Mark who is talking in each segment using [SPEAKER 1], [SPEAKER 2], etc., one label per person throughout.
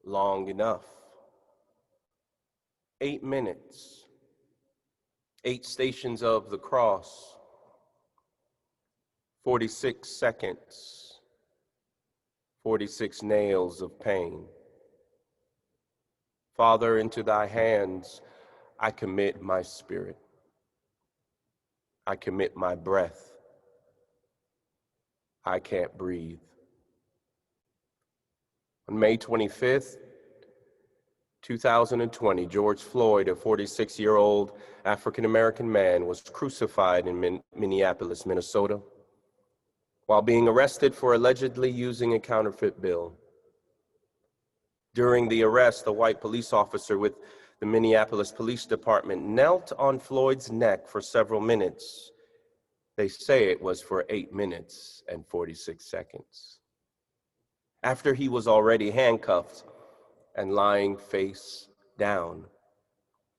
[SPEAKER 1] long enough. 8 minutes, 8 stations of the cross, 46 seconds, 46 nails of pain. Father, into thy hands I commit my spirit. I commit my breath. I can't breathe. On May 25th, 2020, George Floyd, a 46-year-old African-American man, was crucified in Minneapolis, Minnesota, while being arrested for allegedly using a counterfeit bill. During the arrest, a white police officer with the Minneapolis Police Department knelt on Floyd's neck for several minutes. They say it was for 8 minutes and 46 seconds. After he was already handcuffed and lying face down.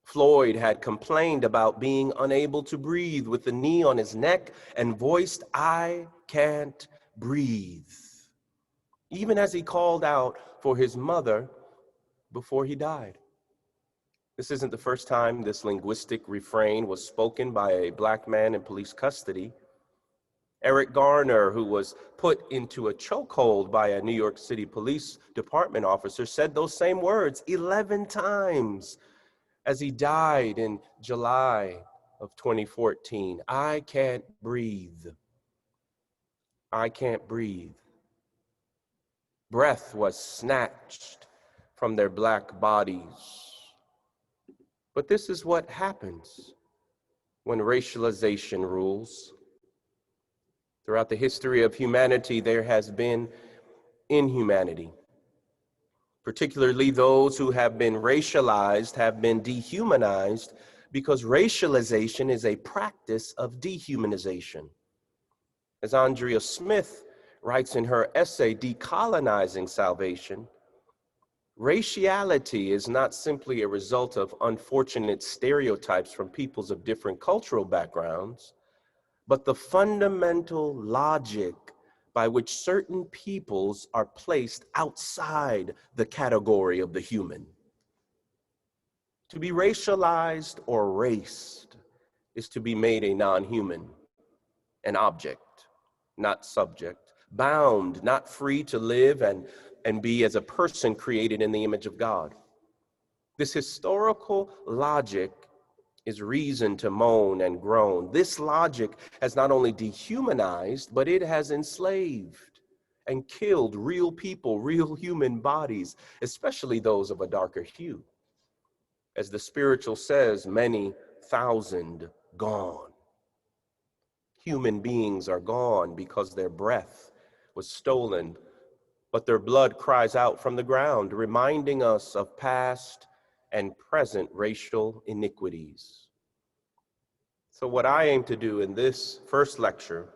[SPEAKER 1] Floyd had complained about being unable to breathe with the knee on his neck and voiced, "I can't breathe," even as he called out for his mother before he died. This isn't the first time this linguistic refrain was spoken by a Black man in police custody. Eric Garner, who was put into a chokehold by a New York City Police Department officer, said those same words 11 times as he died in July of 2014. I can't breathe. I can't breathe. Breath was snatched from their Black bodies. But this is what happens when racialization rules. Throughout the history of humanity, there has been inhumanity. Particularly those who have been racialized have been dehumanized because racialization is a practice of dehumanization. As Andrea Smith writes in her essay, Decolonizing Salvation, raciality is not simply a result of unfortunate stereotypes from peoples of different cultural backgrounds, but the fundamental logic by which certain peoples are placed outside the category of the human. To be racialized or raced is to be made a non-human, an object, not subject, bound, not free to live and be as a person created in the image of God. This historical logic is reason to moan and groan. This logic has not only dehumanized, but it has enslaved and killed real people, real human bodies, especially those of a darker hue. As the spiritual says, many thousand gone. Human beings are gone because their breath was stolen, but their blood cries out from the ground, reminding us of past and present racial iniquities. So what I aim to do in this first lecture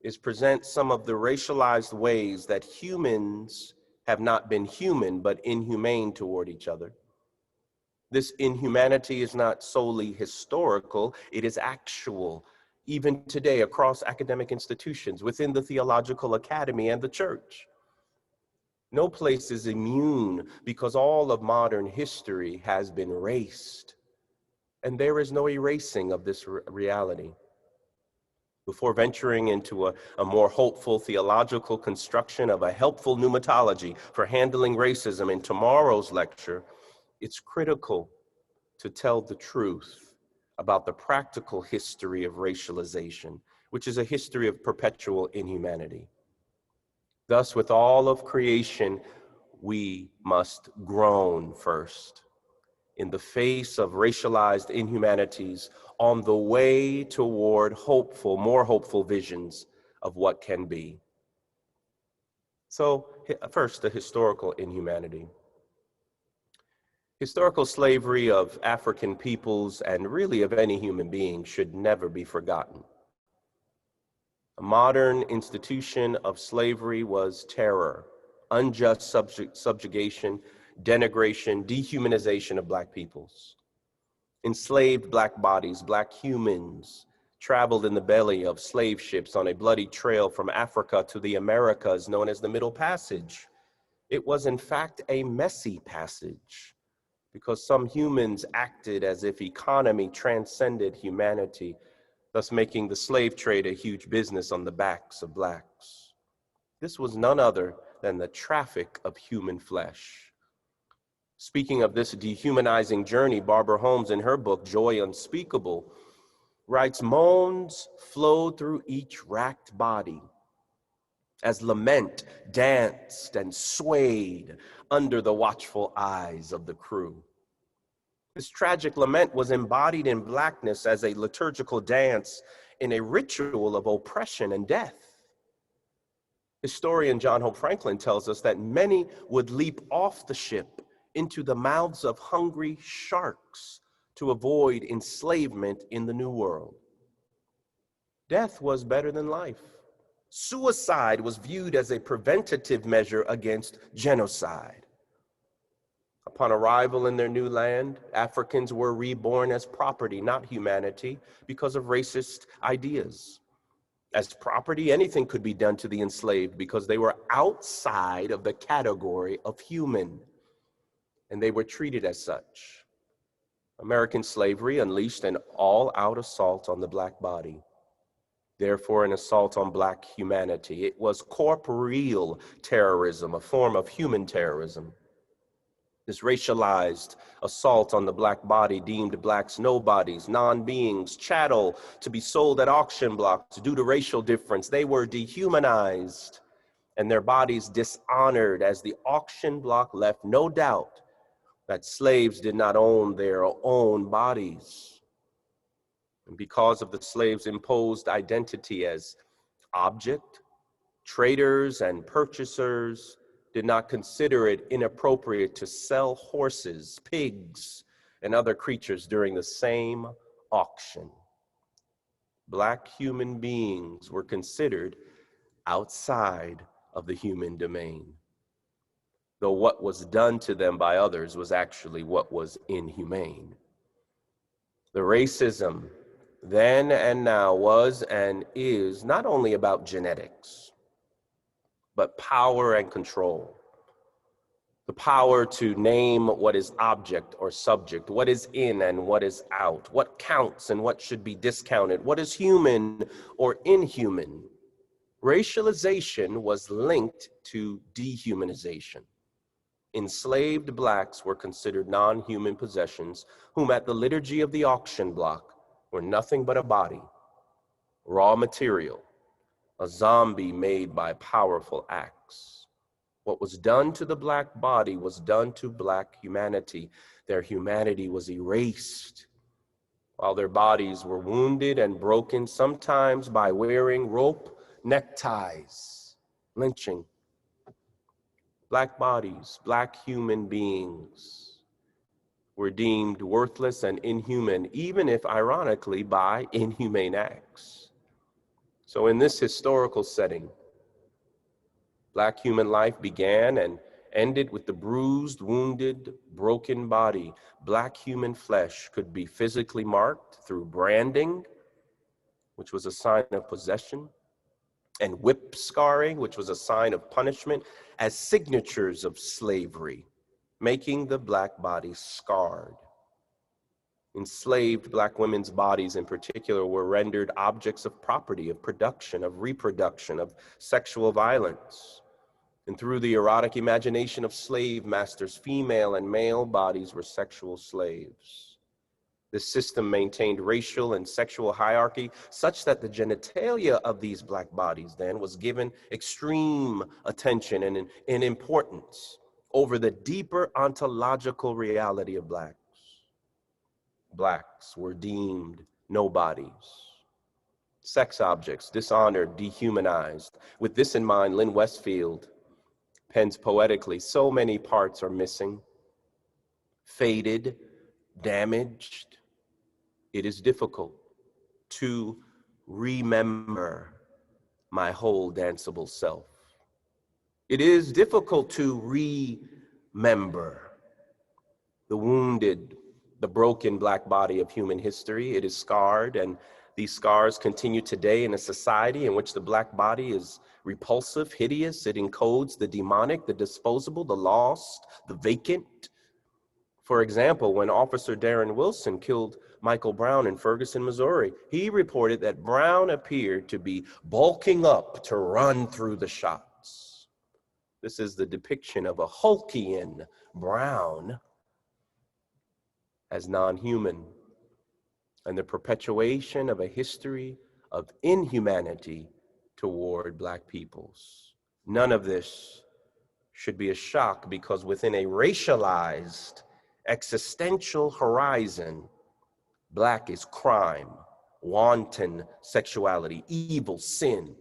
[SPEAKER 1] is present some of the racialized ways that humans have not been human, but inhumane toward each other. This inhumanity is not solely historical, it is actual, even today across academic institutions, within the theological academy and the church. No place is immune because all of modern history has been erased. And there is no erasing of this reality. Before venturing into a more hopeful theological construction of a helpful pneumatology for handling racism in tomorrow's lecture, it's critical to tell the truth about the practical history of racialization, which is a history of perpetual inhumanity. Thus, with all of creation, we must groan first in the face of racialized inhumanities on the way toward hopeful, more hopeful visions of what can be. So first, the historical inhumanity. Historical slavery of African peoples and really of any human being should never be forgotten. A modern institution of slavery was terror, unjust subjugation, denigration, dehumanization of Black peoples. Enslaved Black bodies, Black humans, traveled in the belly of slave ships on a bloody trail from Africa to the Americas known as the Middle Passage. It was in fact a messy passage because some humans acted as if economy transcended humanity, thus making the slave trade a huge business on the backs of blacks. This was none other than the traffic of human flesh. Speaking of this dehumanizing journey, Barbara Holmes, in her book, Joy Unspeakable, writes, moans flowed through each racked body as lament danced and swayed under the watchful eyes of the crew. This tragic lament was embodied in blackness as a liturgical dance in a ritual of oppression and death. Historian John Hope Franklin tells us that many would leap off the ship into the mouths of hungry sharks to avoid enslavement in the New World. Death was better than life. Suicide was viewed as a preventative measure against genocide. Upon arrival in their new land, Africans were reborn as property, not humanity, because of racist ideas. As property, anything could be done to the enslaved because they were outside of the category of human, and they were treated as such. American slavery unleashed an all-out assault on the black body. Therefore, an assault on black humanity. It was corporeal terrorism, a form of human terrorism. This racialized assault on the black body deemed blacks nobodies, non-beings, chattel to be sold at auction blocks due to racial difference. They were dehumanized and their bodies dishonored, as the auction block left no doubt that slaves did not own their own bodies. And because of the slaves' imposed identity as object, traders and purchasers did not consider it inappropriate to sell horses, pigs, and other creatures during the same auction. Black human beings were considered outside of the human domain, though what was done to them by others was actually what was inhumane. The racism then and now was and is not only about genetics, but power and control. The power to name what is object or subject, what is in and what is out, what counts and what should be discounted, what is human or inhuman. Racialization was linked to dehumanization. Enslaved blacks were considered non-human possessions, whom at the liturgy of the auction block were nothing but a body, raw material, a zombie made by powerful axe. What was done to the black body was done to black humanity. Their humanity was erased, while their bodies were wounded and broken, sometimes by wearing rope neckties, lynching. Black bodies, black human beings were deemed worthless and inhuman, even if ironically by inhumane acts. So in this historical setting, black human life began and ended with the bruised, wounded, broken body. Black human flesh could be physically marked through branding, which was a sign of possession, and whip scarring, which was a sign of punishment, as signatures of slavery, making the black body scarred. Enslaved black women's bodies in particular were rendered objects of property, of production, of reproduction, of sexual violence. And through the erotic imagination of slave masters, female and male bodies were sexual slaves. This system maintained racial and sexual hierarchy such that the genitalia of these black bodies then was given extreme attention and importance over the deeper ontological reality of blacks. Blacks were deemed nobodies, sex objects, dishonored, dehumanized. With this in mind, Lynn Westfield pens poetically, so many parts are missing, faded, damaged. It is difficult to remember my whole danceable self. It is difficult to remember the wounded, the broken black body of human history. It is scarred, and these scars continue today in a society in which the black body is repulsive, hideous. It encodes the demonic, the disposable, the lost, the vacant. For example, when Officer Darren Wilson killed Michael Brown in Ferguson, Missouri, he reported that Brown appeared to be bulking up to run through the shots. This is the depiction of a Hulkian Brown as non-human, and the perpetuation of a history of inhumanity toward Black peoples. None of this should be a shock, because within a racialized existential horizon, Black is crime, wanton sexuality, evil, sin.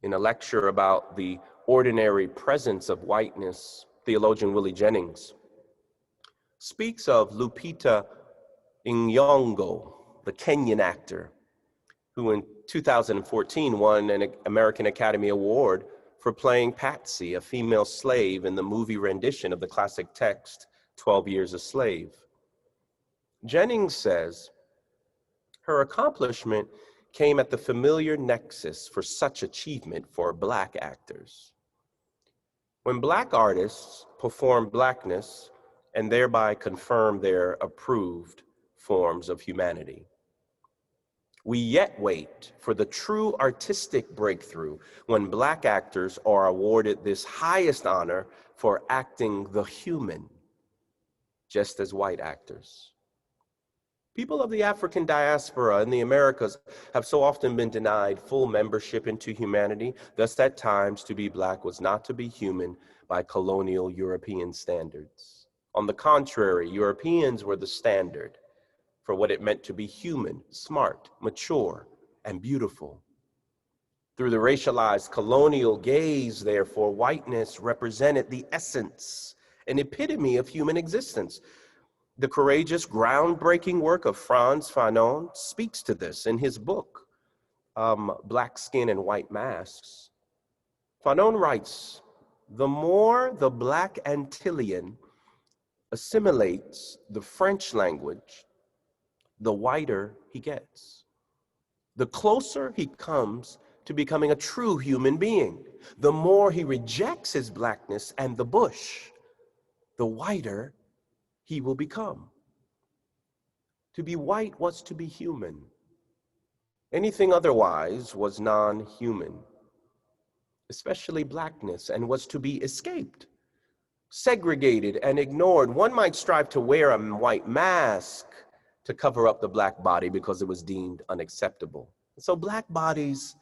[SPEAKER 1] In a lecture about the ordinary presence of whiteness, theologian Willie Jennings speaks of Lupita Nyong'o, the Kenyan actor, who in 2014 won an American Academy Award for playing Patsy, a female slave in the movie rendition of the classic text, 12 Years a Slave. Jennings says her accomplishment came at the familiar nexus for such achievement for Black actors. When Black artists perform Blackness and thereby confirm their approved forms of humanity. We yet wait for the true artistic breakthrough when Black actors are awarded this highest honor for acting the human, just as white actors. People of the African diaspora in the Americas have so often been denied full membership into humanity. Thus, at times, to be Black was not to be human by colonial European standards. On the contrary, Europeans were the standard for what it meant to be human, smart, mature, and beautiful. Through the racialized colonial gaze, therefore, whiteness represented the essence, an epitome of human existence. The courageous, groundbreaking work of Frantz Fanon speaks to this in his book, Black Skin and White Masks. Fanon writes, the more the Black Antillean assimilates the French language, the whiter he gets. The closer he comes to becoming a true human being, the more he rejects his Blackness and the bush, the whiter he will become. To be white was to be human. Anything otherwise was non-human, especially Blackness, and was to be escaped, segregated, and ignored. One might strive to wear a white mask to cover up the Black body because it was deemed unacceptable. So Black bodies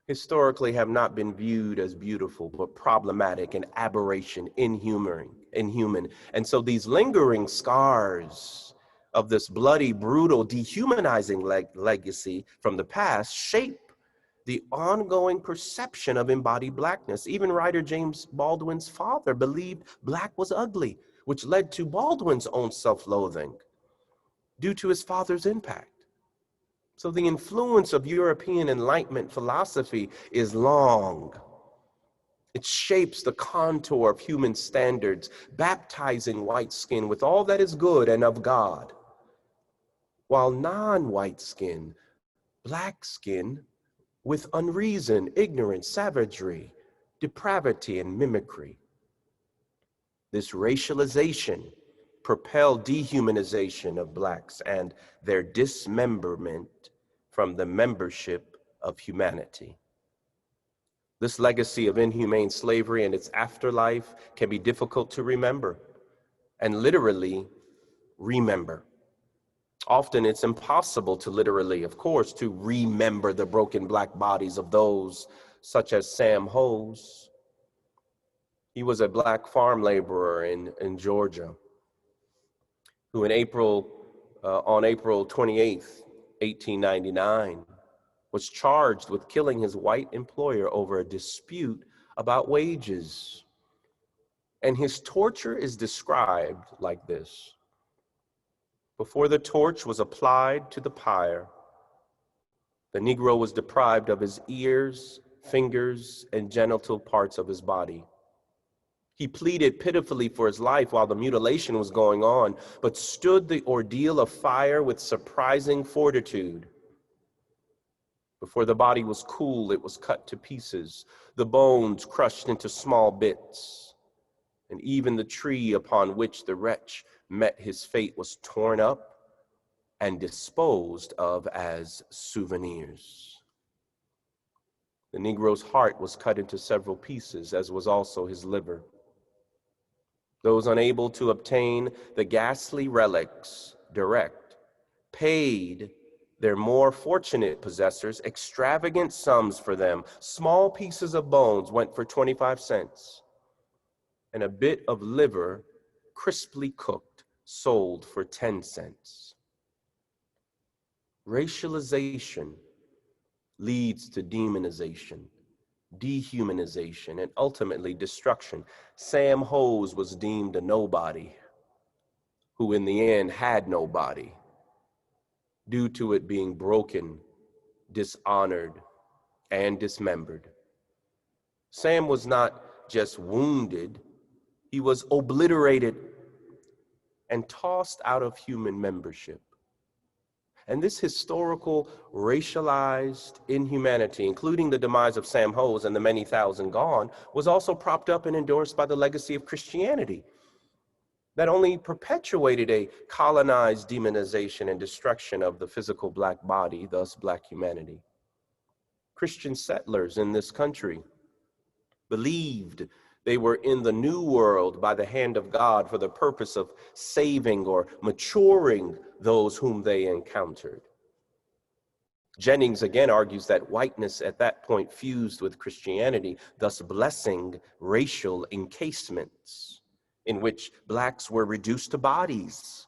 [SPEAKER 1] historically have not been viewed as beautiful, but problematic, and aberration, inhuman. And so these lingering scars of this bloody, brutal, dehumanizing legacy from the past shape the ongoing perception of embodied Blackness. Even writer James Baldwin's father believed Black was ugly, which led to Baldwin's own self-loathing due to his father's impact. So the influence of European Enlightenment philosophy is long. It shapes the contour of human standards, baptizing white skin with all that is good and of God, while non-white skin, Black skin, with unreason, ignorance, savagery, depravity, and mimicry. This racialization propelled dehumanization of Blacks and their dismemberment from the membership of humanity. This legacy of inhumane slavery and its afterlife can be difficult to remember, and literally remember. Often it's impossible to literally, of course, to remember the broken Black bodies of those such as Sam Hose. He was a Black farm laborer in Georgia, who on April 28th, 1899, was charged with killing his white employer over a dispute about wages. And his torture is described like this. Before the torch was applied to the pyre, the Negro was deprived of his ears, fingers, and genital parts of his body. He pleaded pitifully for his life while the mutilation was going on, but stood the ordeal of fire with surprising fortitude. Before the body was cool, it was cut to pieces, the bones crushed into small bits, and even the tree upon which the wretch met his fate was torn up and disposed of as souvenirs. The Negro's heart was cut into several pieces, as was also his liver. Those unable to obtain the ghastly relics direct paid their more fortunate possessors extravagant sums for them. Small pieces of bones went for 25 cents, and a bit of liver, crisply cooked, sold for 10 cents. Racialization leads to demonization, dehumanization, and ultimately destruction. Sam Hose was deemed a nobody, who in the end had no body, due to it being broken, dishonored, and dismembered. Sam was not just wounded, he was obliterated and tossed out of human membership. And this historical, racialized inhumanity, including the demise of Sam Hose and the many thousand gone, was also propped up and endorsed by the legacy of Christianity that only perpetuated a colonized demonization and destruction of the physical black body, thus black humanity. Christian settlers in this country believed they were in the new world by the hand of God for the purpose of saving or maturing those whom they encountered. Jennings again argues that whiteness at that point fused with Christianity, thus blessing racial encasements in which blacks were reduced to bodies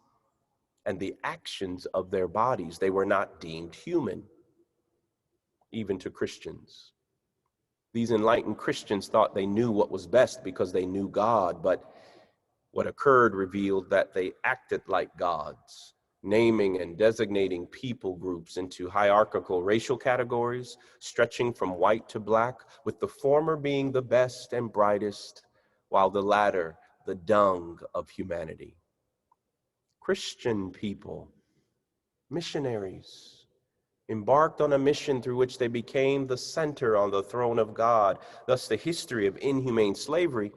[SPEAKER 1] and the actions of their bodies. They were not deemed human, even to Christians. These enlightened Christians thought they knew what was best because they knew God, but what occurred revealed that they acted like gods, naming and designating people groups into hierarchical racial categories, stretching from white to black, with the former being the best and brightest, while the latter the dung of humanity. Christian people, missionaries, embarked on a mission through which they became the center on the throne of God. Thus, the history of inhumane slavery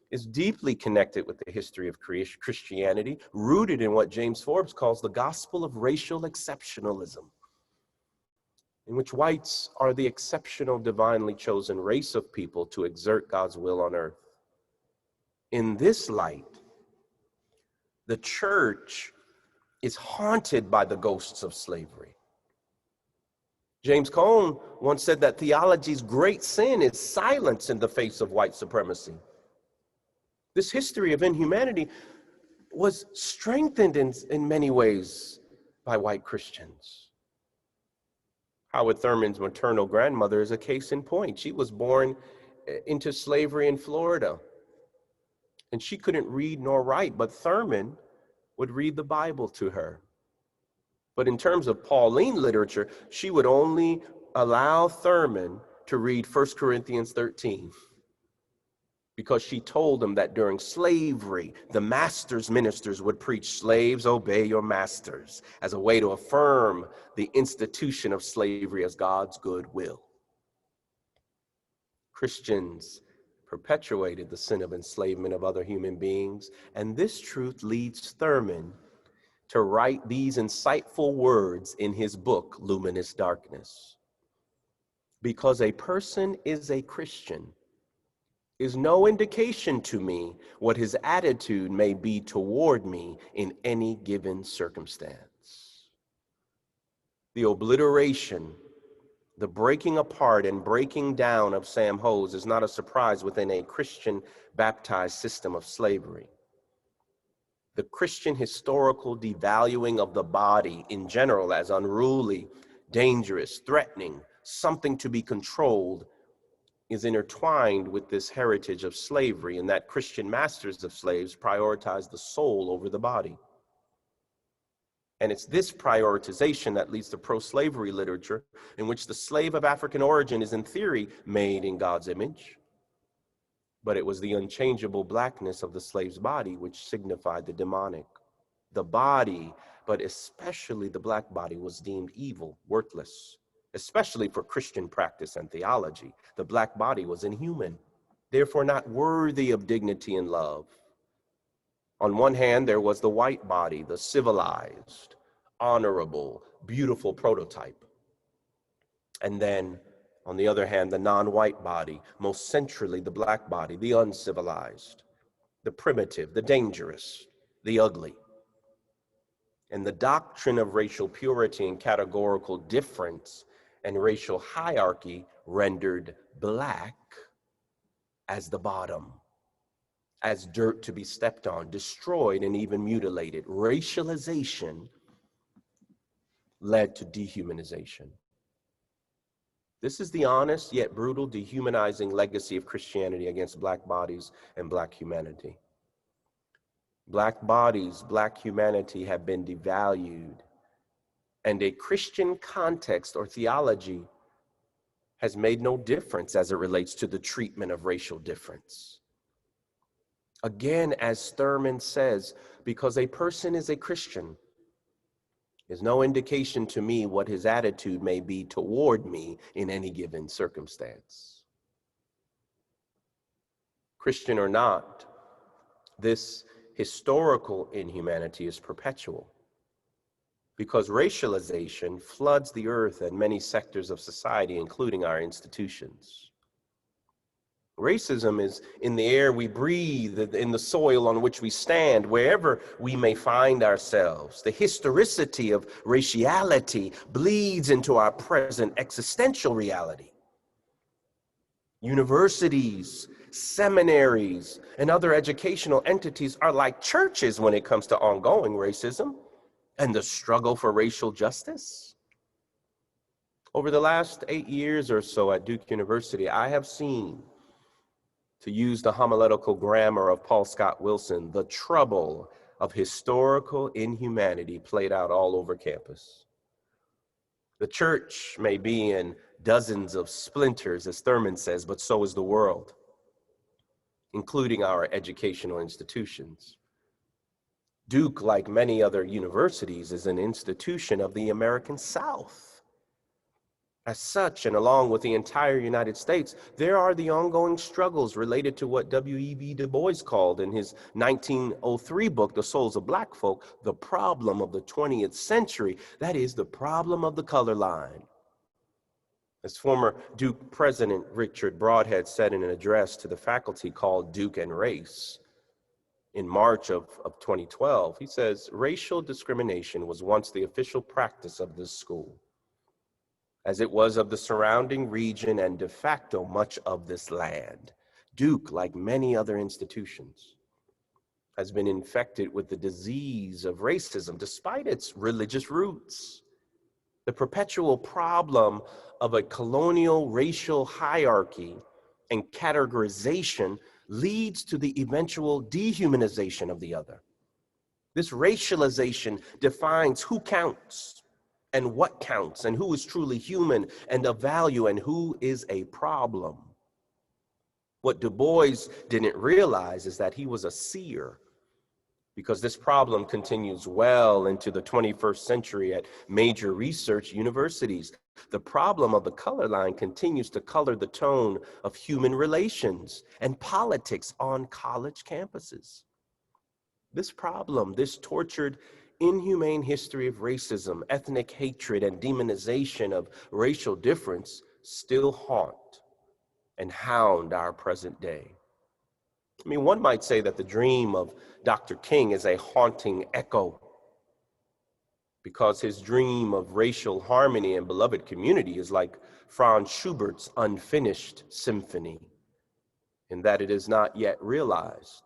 [SPEAKER 1] is deeply connected with the history of Christianity, rooted in what James Forbes calls the gospel of racial exceptionalism, in which whites are the exceptional, divinely chosen race of people to exert God's will on earth. In this light, the church is haunted by the ghosts of slavery. James Cone once said that theology's great sin is silence in the face of white supremacy. This history of inhumanity was strengthened in many ways by white Christians. Howard Thurman's maternal grandmother is a case in point. She was born into slavery in Florida, and she couldn't read nor write, but Thurman would read the Bible to her. But in terms of Pauline literature, she would only allow Thurman to read 1 Corinthians 13, because she told him that during slavery, the master's ministers would preach, "Slaves, obey your masters," as a way to affirm the institution of slavery as God's good will. Christians perpetuated the sin of enslavement of other human beings, and this truth leads Thurman to write these insightful words in his book, Luminous Darkness. Because a person is a Christian is no indication to me what his attitude may be toward me in any given circumstance. The obliteration, the breaking apart and breaking down of Sam Hose is not a surprise within a Christian baptized system of slavery. The Christian historical devaluing of the body in general as unruly, dangerous, threatening, something to be controlled, is intertwined with this heritage of slavery, and that Christian masters of slaves prioritize the soul over the body. And it's this prioritization that leads to pro-slavery literature, in which the slave of African origin is in theory made in God's image, but it was the unchangeable blackness of the slave's body which signified the demonic. The body, but especially the black body, was deemed evil, worthless, especially for Christian practice and theology. The black body was inhuman, therefore not worthy of dignity and love. On one hand, there was the white body, the civilized, honorable, beautiful prototype. And then, on the other hand, the non-white body, most centrally the black body, the uncivilized, the primitive, the dangerous, the ugly. And the doctrine of racial purity and categorical difference and racial hierarchy rendered black as the bottom, as dirt to be stepped on, destroyed, and even mutilated. Racialization led to dehumanization. This is the honest yet brutal dehumanizing legacy of Christianity against black bodies and black humanity. Black bodies, black humanity have been devalued, and a Christian context or theology has made no difference as it relates to the treatment of racial difference. Again, as Thurman says, because a person is a Christian is no indication to me what his attitude may be toward me in any given circumstance. Christian or not, this historical inhumanity is perpetual because racialization floods the earth and many sectors of society, including our institutions. Racism is in the air we breathe, in the soil on which we stand, wherever we may find ourselves. The historicity of raciality bleeds into our present existential reality. Universities, seminaries, and other educational entities are like churches when it comes to ongoing racism and the struggle for racial justice. Over the last 8 years or so at Duke University, I have seen, to use the homiletical grammar of Paul Scott Wilson, the trouble of historical inhumanity played out all over campus. The church may be in dozens of splinters, as Thurman says, but so is the world, including our educational institutions. Duke, like many other universities, is an institution of the American South. As such, and along with the entire United States, there are the ongoing struggles related to what W.E.B. Du Bois called in his 1903 book, The Souls of Black Folk, the problem of the 20th century, that is, the problem of the color line. As former Duke President Richard Broadhead said in an address to the faculty called Duke and Race in March of 2012, he says, racial discrimination was once the official practice of this school, as it was of the surrounding region and de facto much of this land. Duke, like many other institutions, has been infected with the disease of racism despite its religious roots. The perpetual problem of a colonial racial hierarchy and categorization leads to the eventual dehumanization of the other. This racialization defines who counts and what counts, and who is truly human and of value, and who is a problem. What Du Bois didn't realize is that he was a seer, because this problem continues well into the 21st century at major research universities. The problem of the color line continues to color the tone of human relations and politics on college campuses. This problem, this tortured, inhumane history of racism, ethnic hatred, and demonization of racial difference still haunt and hound our present day. I mean, one might say that the dream of Dr. King is a haunting echo, because his dream of racial harmony and beloved community is like Franz Schubert's unfinished symphony, in that it is not yet realized.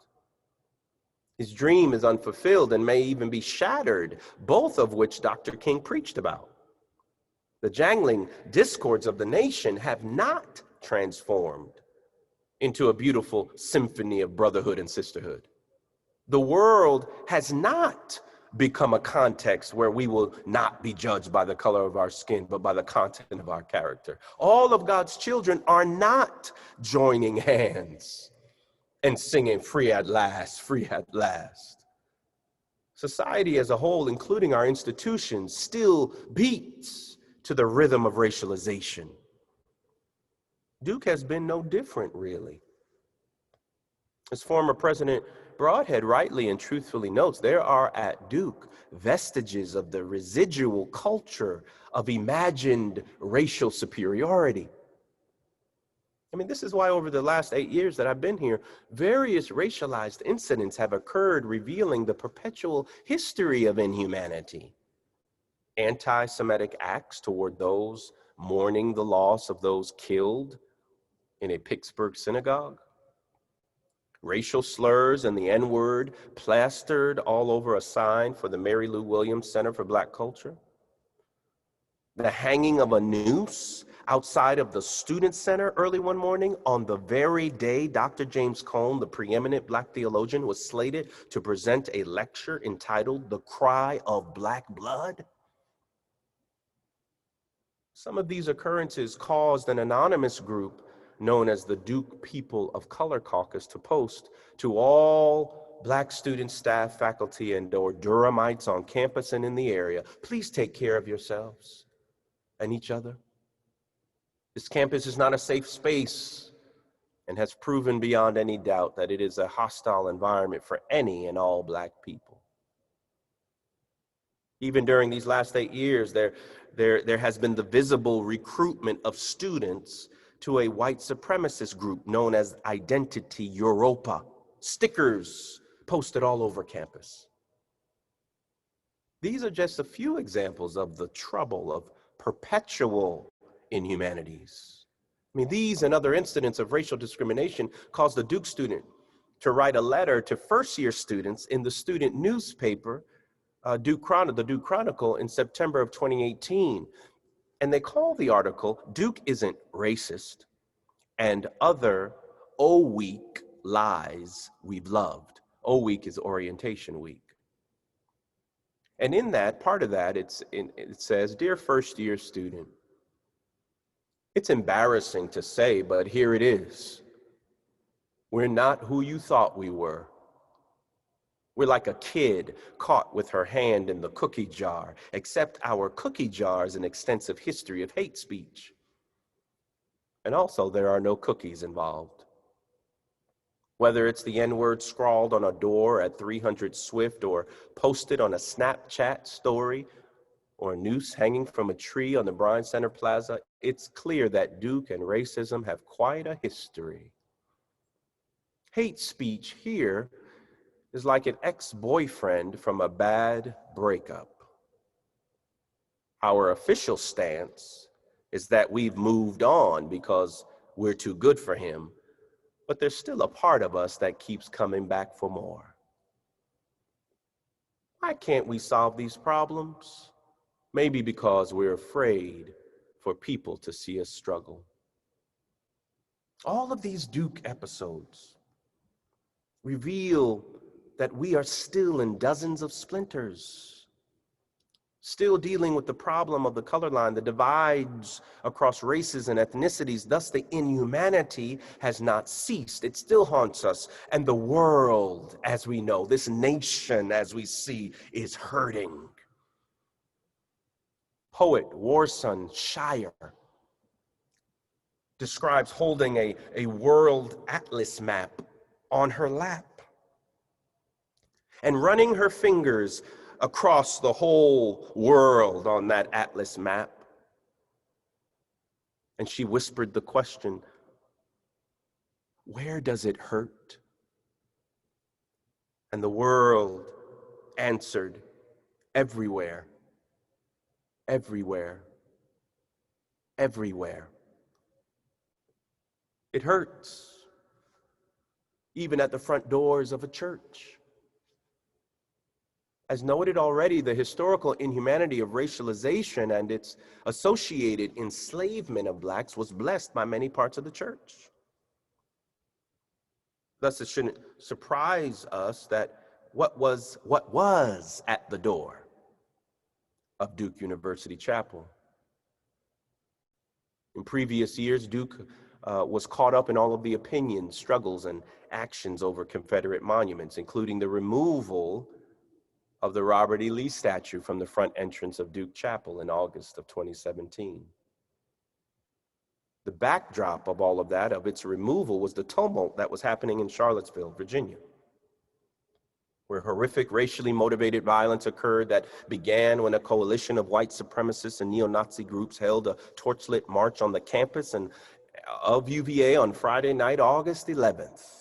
[SPEAKER 1] His dream is unfulfilled and may even be shattered, both of which Dr. King preached about. The jangling discords of the nation have not transformed into a beautiful symphony of brotherhood and sisterhood. The world has not become a context where we will not be judged by the color of our skin, but by the content of our character. All of God's children are not joining hands and singing free at last, free at last. Society as a whole, including our institutions, still beats to the rhythm of racialization. Duke has been no different, really. As former President Broadhead rightly and truthfully notes, there are at Duke vestiges of the residual culture of imagined racial superiority. I mean, this is why over the last 8 years that I've been here, various racialized incidents have occurred revealing the perpetual history of inhumanity. Anti-Semitic acts toward those mourning the loss of those killed in a Pittsburgh synagogue. Racial slurs and the N-word plastered all over a sign for the Mary Lou Williams Center for Black Culture. The hanging of a noose outside of the Student Center early one morning on the very day Dr. James Cone, the preeminent Black theologian, was slated to present a lecture entitled "The Cry of Black Blood." Some of these occurrences caused an anonymous group known as the Duke People of Color Caucus to post to all Black students, staff, faculty, and/or Durhamites on campus and in the area, please take care of yourselves and each other. This campus is not a safe space and has proven beyond any doubt that it is a hostile environment for any and all Black people. Even during these last 8 years, there has been the visible recruitment of students to a white supremacist group known as Identity Europa. Stickers posted all over campus. These are just a few examples of the trouble of perpetual inhumanities. I mean, these and other incidents of racial discrimination caused a Duke student to write a letter to first-year students in the student newspaper, the Duke Chronicle, in September of 2018. And they call the article, "Duke Isn't Racist and Other O-Week Lies We've Loved." O-Week is Orientation Week. And in that, part of that, it says, "Dear first-year student, it's embarrassing to say, but here it is. We're not who you thought we were. We're like a kid caught with her hand in the cookie jar, except our cookie jar is an extensive history of hate speech. And also, there are no cookies involved. Whether it's the N-word scrawled on a door at 300 Swift or posted on a Snapchat story or a noose hanging from a tree on the Bryan Center Plaza, it's clear that Duke and racism have quite a history. Hate speech here is like an ex-boyfriend from a bad breakup. Our official stance is that we've moved on because we're too good for him, but there's still a part of us that keeps coming back for more. Why can't we solve these problems? Maybe because we're afraid for people to see us struggle. All of these Duke episodes reveal that we are still in dozens of splinters, still dealing with the problem of the color line, the divides across races and ethnicities. Thus, the inhumanity has not ceased. It still haunts us. And the world, as we know, this nation, as we see, is hurting. Poet Warson Shire describes holding a world atlas map on her lap and running her fingers across the whole world on that atlas map. And she whispered the question, "Where does it hurt?" And the world answered, "Everywhere, everywhere, everywhere." It hurts, even at the front doors of a church. As noted already, the historical inhumanity of racialization and its associated enslavement of Blacks was blessed by many parts of the church. Thus, it shouldn't surprise us that what was at the door of Duke University Chapel. In previous years, Duke was caught up in all of the opinions, struggles, and actions over Confederate monuments, including the removal of the Robert E. Lee statue from the front entrance of Duke Chapel in August of 2017. The backdrop of all of that, of its removal, was the tumult that was happening in Charlottesville, Virginia, where horrific racially motivated violence occurred that began when a coalition of white supremacists and neo-Nazi groups held a torchlit march on the campus of UVA on Friday night, August 11th.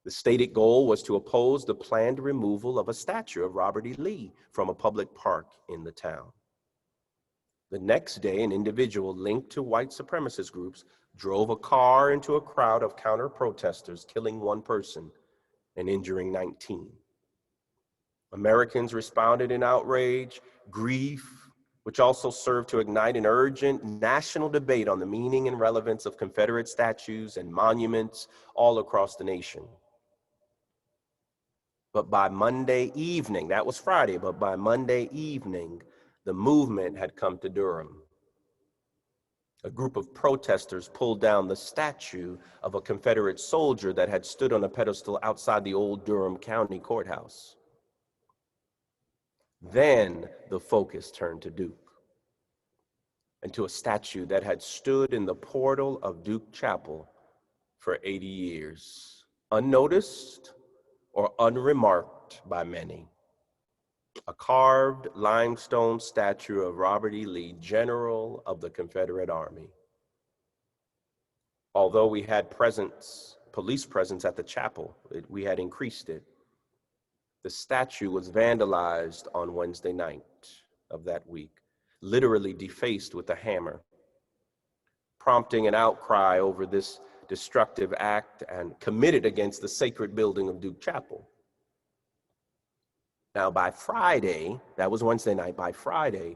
[SPEAKER 1] The stated goal was to oppose the planned removal of a statue of Robert E. Lee from a public park in the town. The next day, an individual linked to white supremacist groups drove a car into a crowd of counter-protesters, killing one person and injuring 19. Americans responded in outrage, grief, which also served to ignite an urgent national debate on the meaning and relevance of Confederate statues and monuments all across the nation. But by Monday evening, that was Friday, but by Monday evening, the movement had come to Durham. A group of protesters pulled down the statue of a Confederate soldier that had stood on a pedestal outside the old Durham County Courthouse. Then the focus turned to Duke and to a statue that had stood in the portal of Duke Chapel for 80 years, unnoticed or unremarked by many. A carved limestone statue of Robert E. Lee, General of the Confederate Army. Although we had police presence at the chapel, we had increased it. The statue was vandalized on Wednesday night of that week, literally defaced with a hammer, prompting an outcry over this destructive act and committed against the sacred building of Duke Chapel. Now, by Friday, that was Wednesday night, by Friday,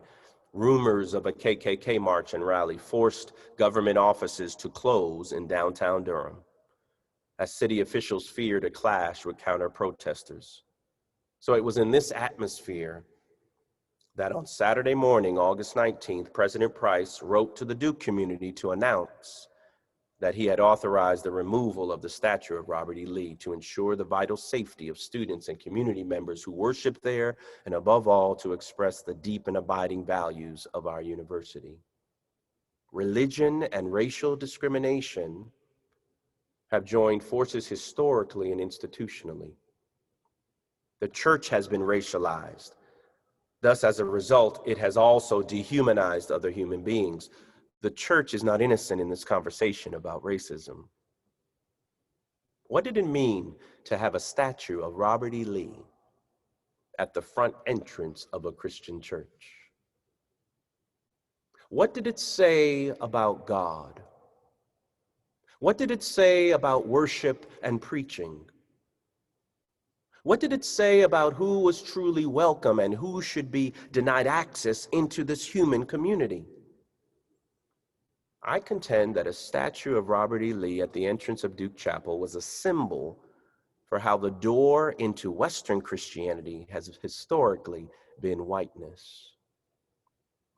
[SPEAKER 1] rumors of a KKK march and rally forced government offices to close in downtown Durham, as city officials feared a clash with counter-protesters. So it was in this atmosphere that on Saturday morning, August 19th, President Price wrote to the Duke community to announce that he had authorized the removal of the statue of Robert E. Lee to ensure the vital safety of students and community members who worship there, and above all, to express the deep and abiding values of our university. Religion and racial discrimination have joined forces historically and institutionally. The church has been racialized. Thus, as a result, it has also dehumanized other human beings. The church is not innocent in this conversation about racism. What did it mean to have a statue of Robert E. Lee at the front entrance of a Christian church? What did it say about God? What did it say about worship and preaching? What did it say about who was truly welcome and who should be denied access into this human community? I contend that a statue of Robert E. Lee at the entrance of Duke Chapel was a symbol for how the door into Western Christianity has historically been whiteness.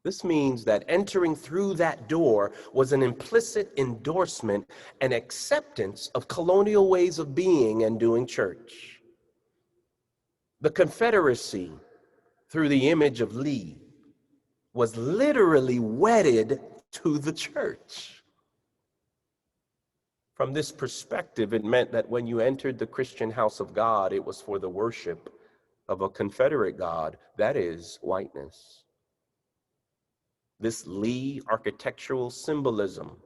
[SPEAKER 1] This means that entering through that door was an implicit endorsement and acceptance of colonial ways of being and doing church. The Confederacy, through the image of Lee, was literally wedded to the church. From this perspective, it meant that when you entered the Christian house of God, it was for the worship of a Confederate God, that is, whiteness. This Lee architectural symbolism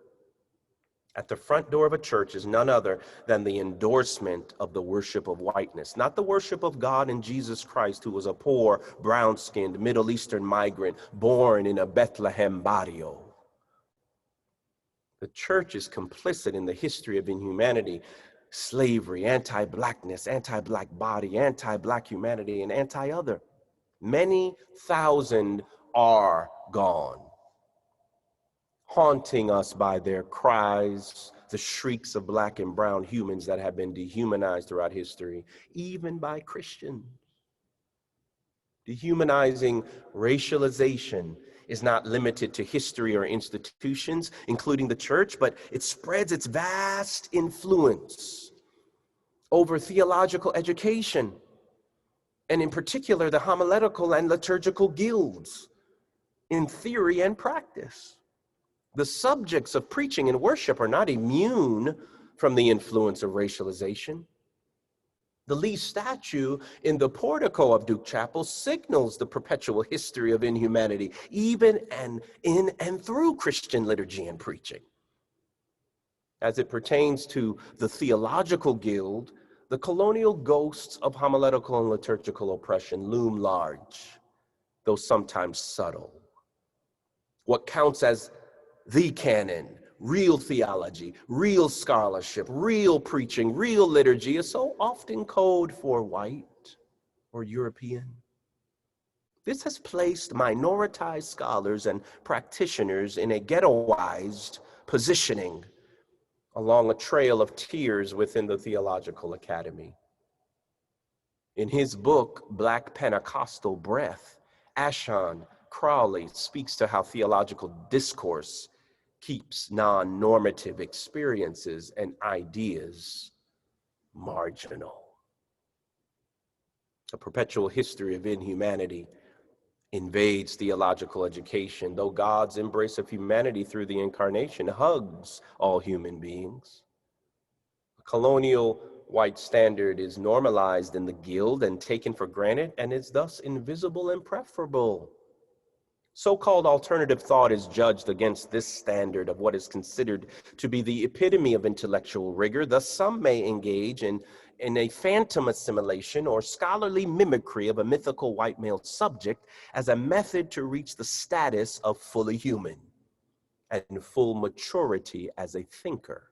[SPEAKER 1] at the front door of a church is none other than the endorsement of the worship of whiteness, not the worship of God and Jesus Christ, who was a poor, brown-skinned Middle Eastern migrant born in a Bethlehem barrio. The church is complicit in the history of inhumanity, slavery, anti-blackness, anti-black body, anti-black humanity, and anti-other. Many thousand are gone, haunting us by their cries, the shrieks of black and brown humans that have been dehumanized throughout history, even by Christians. Dehumanizing racialization is not limited to history or institutions, including the church, but it spreads its vast influence over theological education and in particular the homiletical and liturgical guilds in theory and practice. The subjects of preaching and worship are not immune from the influence of racialization. The Lee statue in the portico of Duke Chapel signals the perpetual history of inhumanity, even in and through Christian liturgy and preaching. As it pertains to the theological guild, the colonial ghosts of homiletical and liturgical oppression loom large, though sometimes subtle. What counts as the canon, real theology, real scholarship, real preaching, real liturgy is so often code for white or European. This has placed minoritized scholars and practitioners in a ghettoized positioning along a trail of tears within the theological academy. In his book, Black Pentecostal Breath, Ashon Crowley speaks to how theological discourse keeps non-normative experiences and ideas marginal. A perpetual history of inhumanity invades theological education, though God's embrace of humanity through the incarnation hugs all human beings. A colonial white standard is normalized in the guild and taken for granted, and is thus invisible and preferable. So-called alternative thought is judged against this standard of what is considered to be the epitome of intellectual rigor. Thus, some may engage in a phantom assimilation or scholarly mimicry of a mythical white male subject as a method to reach the status of fully human and full maturity as a thinker.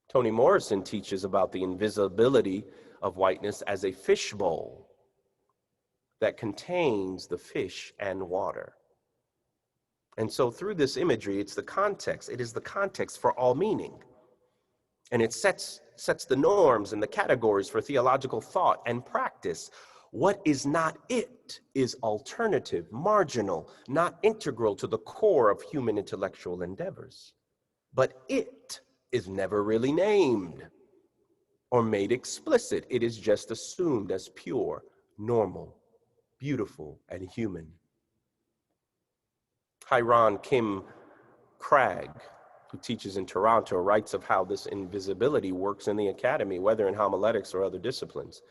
[SPEAKER 1] Toni Morrison teaches about the invisibility of whiteness as a fishbowl that contains the fish and water. And so through this imagery, it is the context for all meaning. And it sets the norms and the categories for theological thought and practice. What is not it is alternative, marginal, not integral to the core of human intellectual endeavors. But it is never really named or made explicit. It is just assumed as pure, normal, beautiful, and human. Hiram Kim Cragg, who teaches in Toronto, writes of how this invisibility works in the academy, whether in homiletics or other disciplines.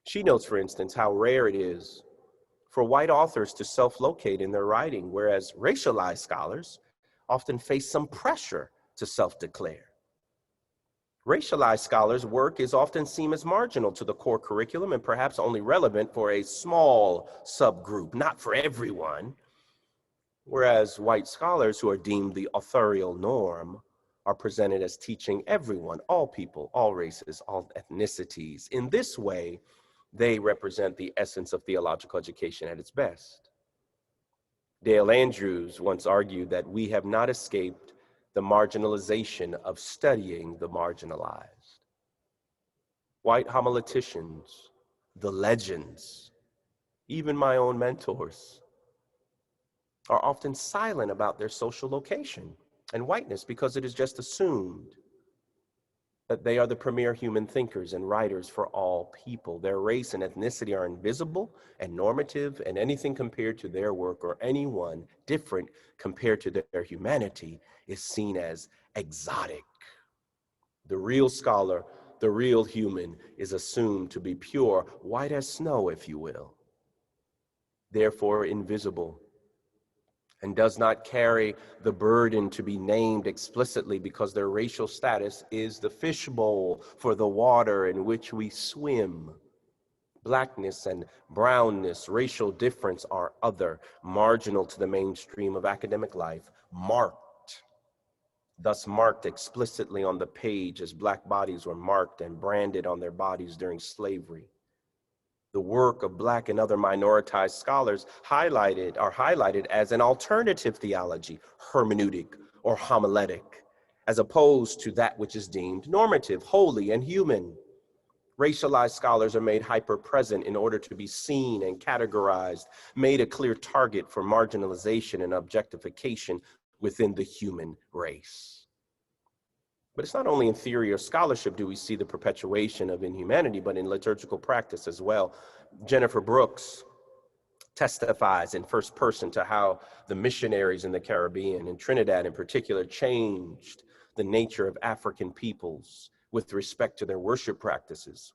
[SPEAKER 1] She notes, for instance, how rare it is for white authors to self-locate in their writing, whereas racialized scholars often face some pressure to self-declare. Racialized scholars' work is often seen as marginal to the core curriculum and perhaps only relevant for a small subgroup, not for everyone. Whereas white scholars who are deemed the authorial norm are presented as teaching everyone, all people, all races, all ethnicities. In this way, they represent the essence of theological education at its best. Dale Andrews once argued that we have not escaped the marginalization of studying the marginalized. White homileticians, the legends, even my own mentors, are often silent about their social location and whiteness because it is just assumed that they are the premier human thinkers and writers for all people. Their race and ethnicity are invisible and normative, and anything compared to their work or anyone different compared to their humanity is seen as exotic. The real scholar, the real human, is assumed to be pure, white as snow, if you will, therefore invisible, and does not carry the burden to be named explicitly because their racial status is the fishbowl for the water in which we swim. Blackness and brownness, racial difference are other, marginal to the mainstream of academic life, thus marked explicitly on the page as Black bodies were marked and branded on their bodies during slavery. The work of Black and other minoritized scholars are highlighted as an alternative theology, hermeneutic, or homiletic, as opposed to that which is deemed normative, holy, and human. Racialized scholars are made hyper-present in order to be seen and categorized, made a clear target for marginalization and objectification within the human race. But it's not only in theory or scholarship do we see the perpetuation of inhumanity, but in liturgical practice as well. Jennifer Brooks testifies in first person to how the missionaries in the Caribbean and Trinidad in particular changed the nature of African peoples with respect to their worship practices,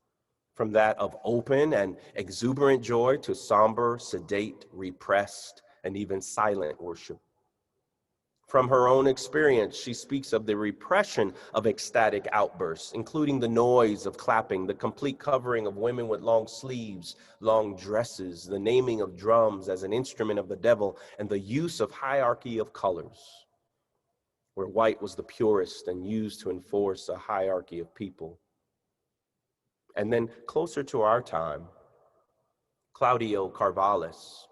[SPEAKER 1] from that of open and exuberant joy to somber, sedate, repressed, and even silent worship. From her own experience, she speaks of the repression of ecstatic outbursts, including the noise of clapping, the complete covering of women with long sleeves, long dresses, the naming of drums as an instrument of the devil, and the use of hierarchy of colors, where white was the purest and used to enforce a hierarchy of people. And then closer to our time, Claudio Carvallis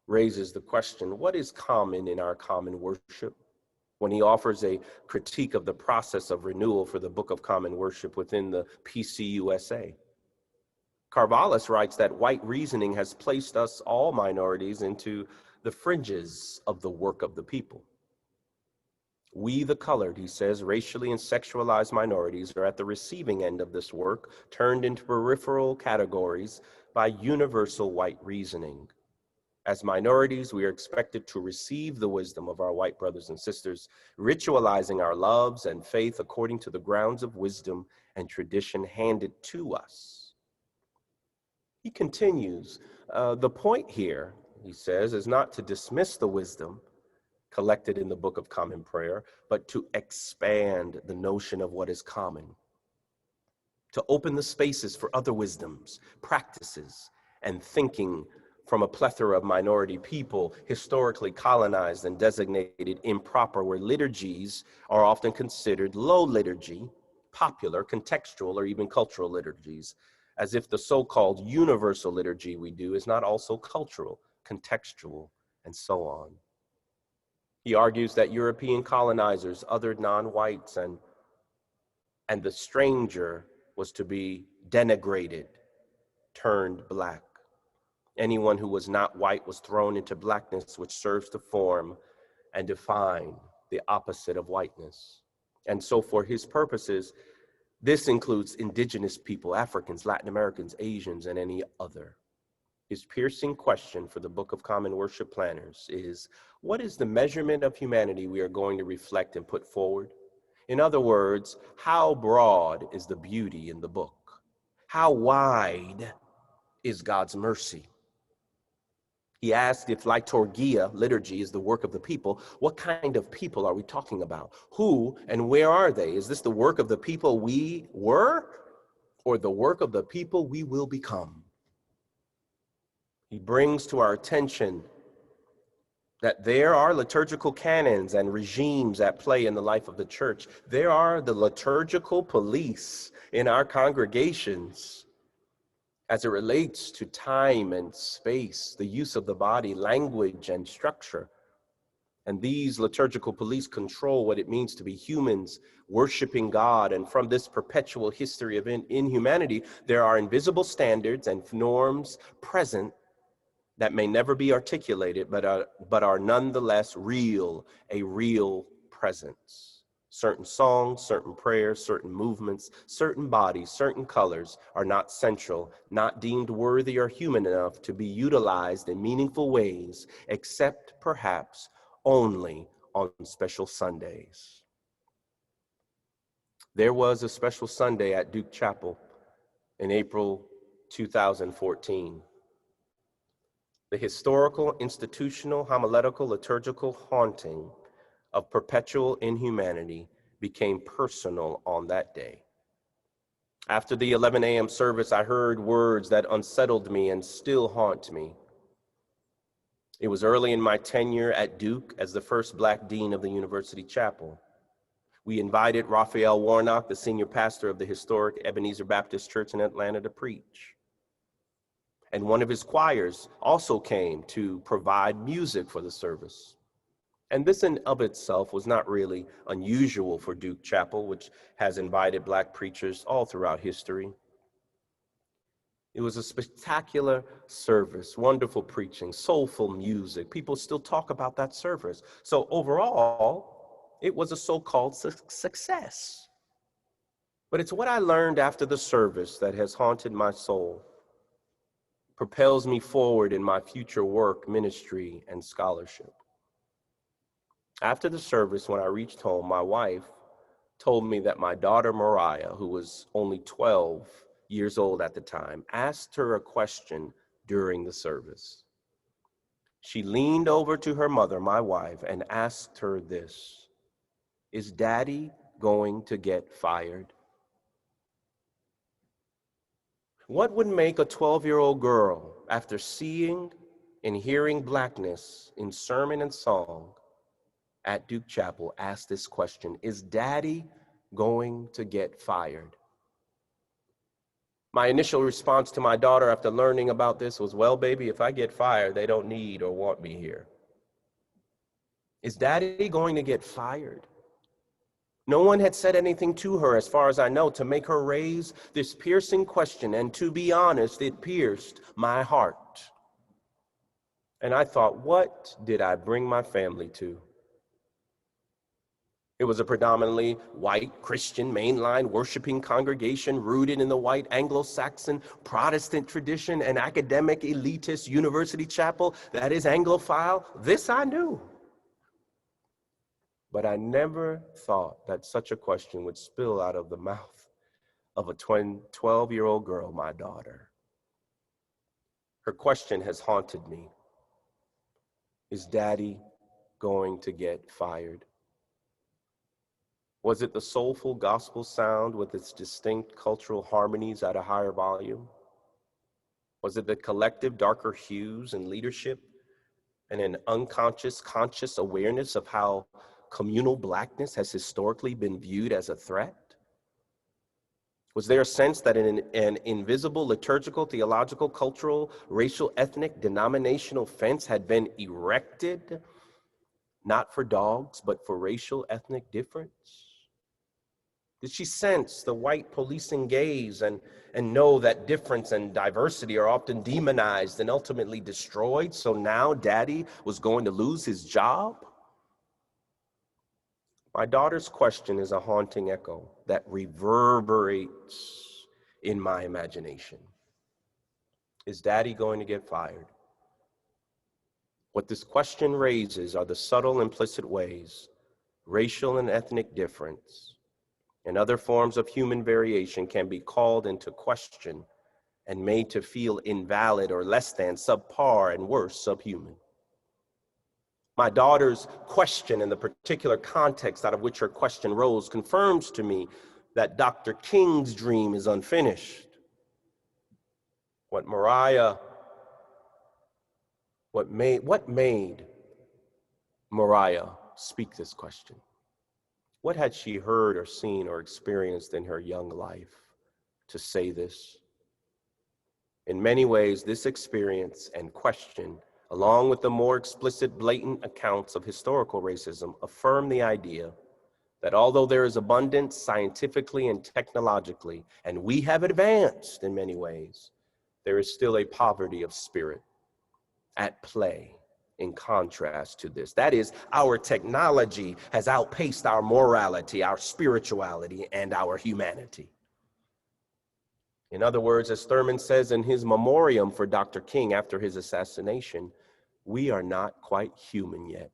[SPEAKER 1] raises the question, what is common in our common worship? When he offers a critique of the process of renewal for the Book of Common Worship within the PCUSA. Carvallis writes that white reasoning has placed us all minorities into the fringes of the work of the people. We, the colored, he says, racially and sexualized minorities are at the receiving end of this work, turned into peripheral categories by universal white reasoning. As minorities, we are expected to receive the wisdom of our white brothers and sisters, ritualizing our loves and faith according to the grounds of wisdom and tradition handed to us. He continues, the point here, he says, is not to dismiss the wisdom collected in the Book of Common Prayer, but to expand the notion of what is common, to open the spaces for other wisdoms, practices, and thinking from a plethora of minority people historically colonized and designated improper, where liturgies are often considered low liturgy, popular, contextual, or even cultural liturgies, as if the so-called universal liturgy we do is not also cultural, contextual, and so on. He argues that European colonizers othered non-whites and the stranger was to be denigrated, turned black. Anyone who was not white was thrown into blackness, which serves to form and define the opposite of whiteness. And so for his purposes, this includes indigenous people, Africans, Latin Americans, Asians, and any other. His piercing question for the Book of Common Worship planners is, what is the measurement of humanity we are going to reflect and put forward? In other words, how broad is the beauty in the book? How wide is God's mercy? He asked if liturgia, liturgy, is the work of the people, what kind of people are we talking about? Who and where are they? Is this the work of the people we were or the work of the people we will become? He brings to our attention that there are liturgical canons and regimes at play in the life of the church. There are the liturgical police in our congregations as it relates to time and space, the use of the body, language, and structure. And these liturgical police control what it means to be humans worshiping God. And from this perpetual history of inhumanity, there are invisible standards and norms present that may never be articulated, but are nonetheless real, a real presence. Certain songs, certain prayers, certain movements, certain bodies, certain colors are not central, not deemed worthy or human enough to be utilized in meaningful ways, except perhaps only on special Sundays. There was a special Sunday at Duke Chapel in April 2014. The historical, institutional, homiletical, liturgical haunting of perpetual inhumanity became personal on that day. After the 11 a.m. service, I heard words that unsettled me and still haunt me. It was early in my tenure at Duke as the first Black dean of the University Chapel. We invited Raphael Warnock, the senior pastor of the historic Ebenezer Baptist Church in Atlanta, to preach. And one of his choirs also came to provide music for the service. And this in of itself was not really unusual for Duke Chapel, which has invited Black preachers all throughout history. It was a spectacular service, wonderful preaching, soulful music. People still talk about that service. So overall, it was a so-called success. But it's what I learned after the service that has haunted my soul, propels me forward in my future work, ministry, and scholarship. After the service, when I reached home, my wife told me that my daughter Mariah, who was only 12 years old at the time, asked her a question during the service. She leaned over to her mother, my wife, and asked her this: "Is Daddy going to get fired?" What would make a 12-year-old girl, after seeing and hearing Blackness in sermon and song at Duke Chapel, ask this question: "Is Daddy going to get fired?" My initial response to my daughter after learning about this was, "Well, baby, if I get fired, they don't need or want me here." Is Daddy going to get fired? No one had said anything to her, as far as I know, to make her raise this piercing question, and to be honest, it pierced my heart. And I thought, what did I bring my family to? It was a predominantly white, Christian, mainline worshiping congregation rooted in the white Anglo-Saxon Protestant tradition, an academic elitist university chapel that is Anglophile. This I knew. But I never thought that such a question would spill out of the mouth of a 12-year-old girl, my daughter. Her question has haunted me. Is Daddy going to get fired? Was it the soulful gospel sound with its distinct cultural harmonies at a higher volume? Was it the collective darker hues and leadership and an unconscious, conscious awareness of how communal Blackness has historically been viewed as a threat? Was there a sense that an invisible liturgical, theological, cultural, racial, ethnic, denominational fence had been erected, not for dogs, but for racial, ethnic difference? Did she sense the white policing gaze and know that difference and diversity are often demonized and ultimately destroyed, so now Daddy was going to lose his job? My daughter's question is a haunting echo that reverberates in my imagination. Is Daddy going to get fired? What this question raises are the subtle implicit ways racial and ethnic difference and other forms of human variation can be called into question and made to feel invalid or less than, subpar, and worse, subhuman. My daughter's question and the particular context out of which her question rose confirms to me that Dr. King's dream is unfinished. What made Mariah speak this question? What had she heard or seen or experienced in her young life to say this? In many ways, this experience and question, along with the more explicit, blatant accounts of historical racism, affirm the idea that although there is abundance scientifically and technologically, and we have advanced in many ways, there is still a poverty of spirit at play in contrast to this. That is, our technology has outpaced our morality, our spirituality, and our humanity. In other words, as Thurman says in his memoriam for Dr. King after his assassination, we are not quite human yet.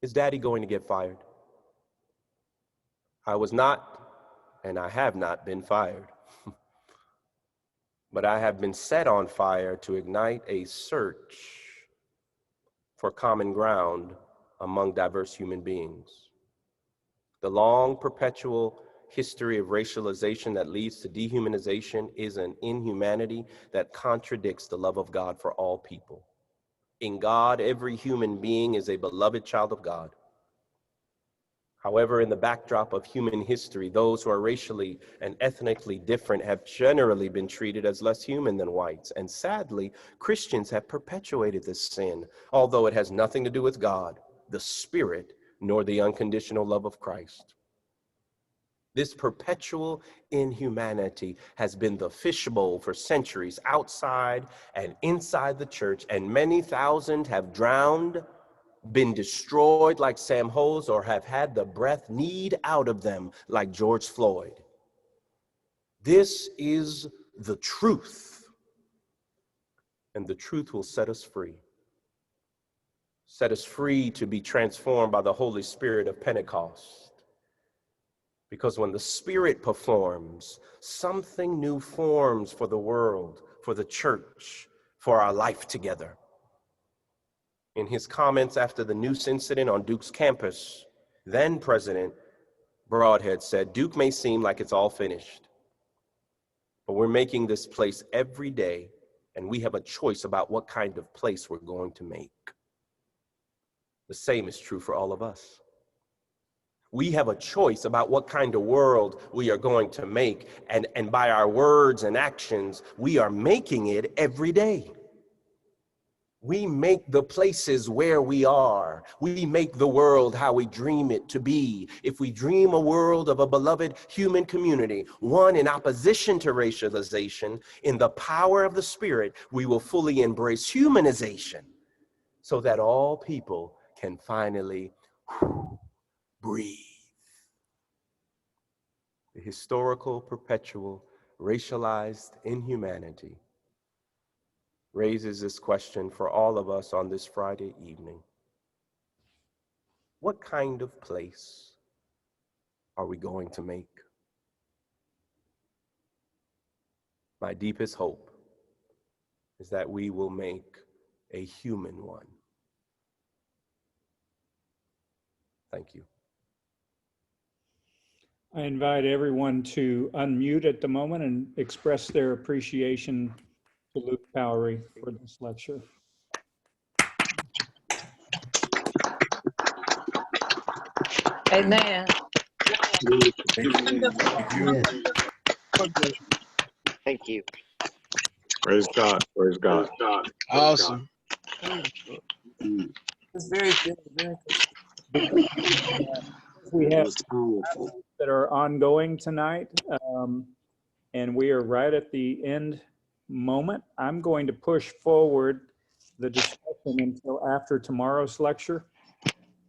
[SPEAKER 1] Is Daddy going to get fired? I was not, and I have not been fired. But I have been set on fire to ignite a search for common ground among diverse human beings. The long, perpetual history of racialization that leads to dehumanization is an inhumanity that contradicts the love of God for all people. In God, every human being is a beloved child of God. However, in the backdrop of human history, those who are racially and ethnically different have generally been treated as less human than whites. And sadly, Christians have perpetuated this sin, although it has nothing to do with God, the Spirit, nor the unconditional love of Christ. This perpetual inhumanity has been the fishbowl for centuries outside and inside the church, and many thousand have drowned been destroyed like Sam Hose, or have had the breath kneed out of them like George Floyd. This is the truth, and the truth will set us free. Set us free to be transformed by the Holy Spirit of Pentecost. Because when the Spirit performs, something new forms for the world, for the church, for our life together. In his comments after the Noose incident on Duke's campus, then President Broadhead said, "Duke may seem like it's all finished, but we're making this place every day, and we have a choice about what kind of place we're going to make." The same is true for all of us. We have a choice about what kind of world we are going to make, and by our words and actions, we are making it every day. We make the places where we are. We make the world how we dream it to be. If we dream a world of a beloved human community, one in opposition to racialization, in the power of the Spirit, we will fully embrace humanization so that all people can finally breathe. The historical, perpetual, racialized inhumanity raises this question for all of us on this Friday evening. What kind of place are we going to make? My deepest hope is that we will make a human one. Thank you.
[SPEAKER 2] I invite everyone to unmute at the moment and express their appreciation to Luke Powery for this lecture.
[SPEAKER 3] Amen.
[SPEAKER 4] Thank you.
[SPEAKER 5] Praise God. Praise God.
[SPEAKER 6] Awesome.
[SPEAKER 3] It's very good. Very
[SPEAKER 2] We have that are ongoing tonight, and we are right at the end moment. I'm going to push forward the discussion until after tomorrow's lecture.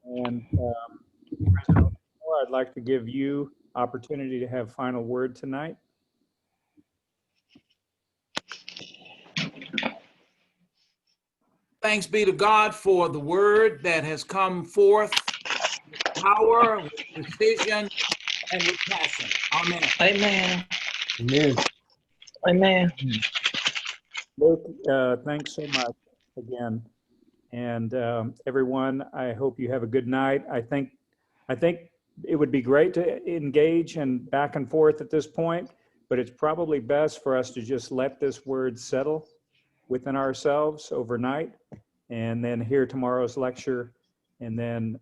[SPEAKER 2] And President Moore, I'd like to give you opportunity to have final word tonight.
[SPEAKER 6] Thanks be to God for the word that has come forth with power, with precision, and with passion. Amen.
[SPEAKER 3] Amen.
[SPEAKER 4] Amen.
[SPEAKER 3] Amen.
[SPEAKER 2] Luke, thanks so much again. And everyone, I hope you have a good night. I think it would be great to engage and back and forth at this point, but it's probably best for us to just let this word settle within ourselves overnight and then hear tomorrow's lecture. And then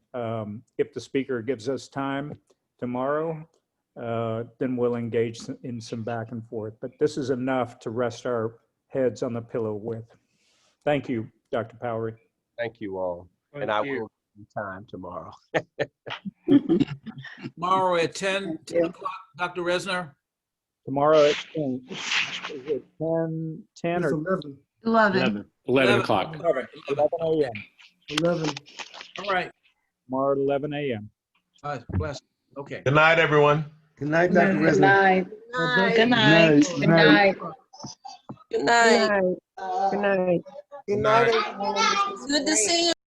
[SPEAKER 2] if the speaker gives us time tomorrow, then we'll engage in some back and forth. But this is enough to rest our heads on the pillow with. Thank you, Dr. Powery.
[SPEAKER 1] Thank you all. And I will be time tomorrow.
[SPEAKER 6] Tomorrow at 10 o'clock, Dr. Resner.
[SPEAKER 2] Tomorrow at 10, is it 10 or
[SPEAKER 7] 11.
[SPEAKER 8] 11 o'clock.
[SPEAKER 2] 11 a.m.
[SPEAKER 7] 11.
[SPEAKER 6] All right.
[SPEAKER 2] Tomorrow at 11 a.m.
[SPEAKER 6] Bless. Okay.
[SPEAKER 5] Good night, everyone.
[SPEAKER 7] Good night, Dr.
[SPEAKER 3] Good
[SPEAKER 7] Resnick.
[SPEAKER 3] night. Good night. Good night.
[SPEAKER 4] Good night. Good night. Good night, everyone.
[SPEAKER 9] Good to see you.